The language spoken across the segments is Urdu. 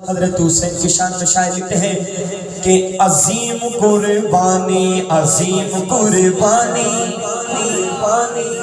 حضرت حسین کی شان میں شاعر لکھتے ہیں کہ عظیم قربانی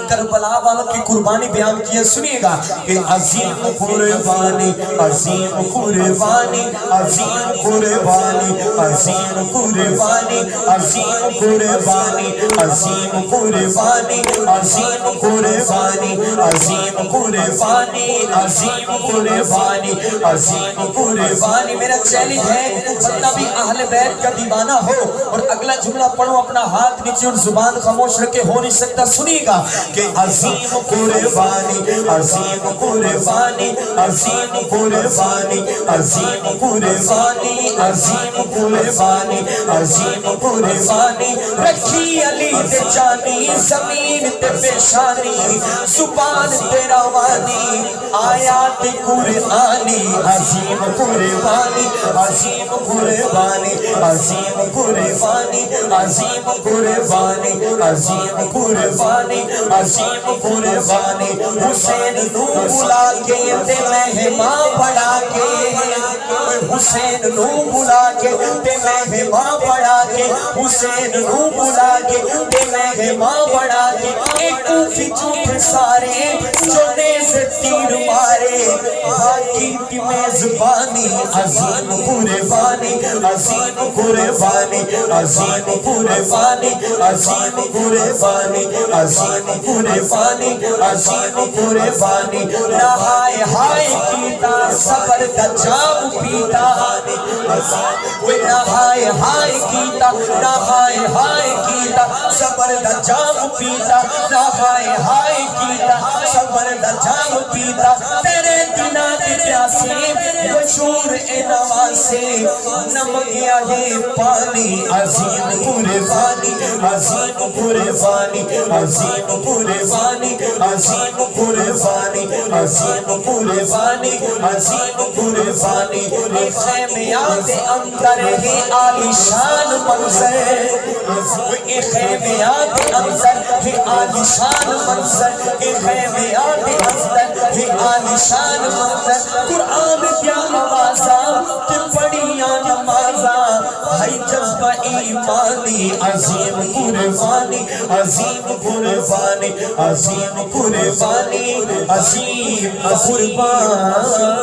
کربلا والوں کی قربانی بیان کی ہے، سنیے گا کہ عظیم قربانی عظیم قربانی عظیم قربانی عظیم قربانی عظیم قربانی عظیم قربانی عظیم قربانی عظیم قربانی عظیم قربانی عظیم قربانی۔ میرا چیلنج ہے جتنا بھی اہل بیت کا دیوانہ ہو اور اگلا جملہ پڑھو اپنا ہاتھ نیچے اور زبان خاموش رکھے، ہو نہیں سکتا، سنیے گا کہ عظیم قربانی عظیم قربانی عظیم قربانی عظیم قربانی عظیم قربانی عظیم قربانی۔ رکھی علی دے جانی زمین تے پیشانی، زبان تے روانی آیات قرآنی، عظیم قربانی عظیم قربانی عظیم قربانی عظیم قربانی عظیم قربانی عظیم قربانی۔ حسین نو بلا کے تے مہماں بڑھا کے، حسین نو بلا کے تے مہماں بڑھا کے، حسین نو بلا کے تے مہماں بڑھا کے، ایک کوفی جھوٹے سارے جو نیز تیر مارے باقی کی میزبانی، عظیم قربانی عظیم قربانی عظیم قربانی عظیم قربانی عظیم قربانی عظیم قربانی۔ نہائے ہائے کیتا صبر دا جام پیتا، نہائے ہائے کیتا نہائے ہائے کیتا صبر دا جام پیتا، نہائے ہائے کیتا صبر دا جام پیتا۔ تیرے دنا دے پیاسے مشہور اے نواسے نمک آئے پانی، عظیم قربانی عظیم قربانی عظیم قربانی عظیم قربانی عظیم قربانی عظیم قربانی۔ ایک خیمیات اندر ہے عالی شان منظر، ایک خیمیات اندر ہے عالی شان منظر، ایک خیمیات اندر ہے عالی شان منظر۔ قرآن کیا آوازاں تے پڑھیاں نمازاں، بھائی جذبہ ایمانی، عظیم قربانی عظیم قربانی عظیم قربانی عظیم قربانی۔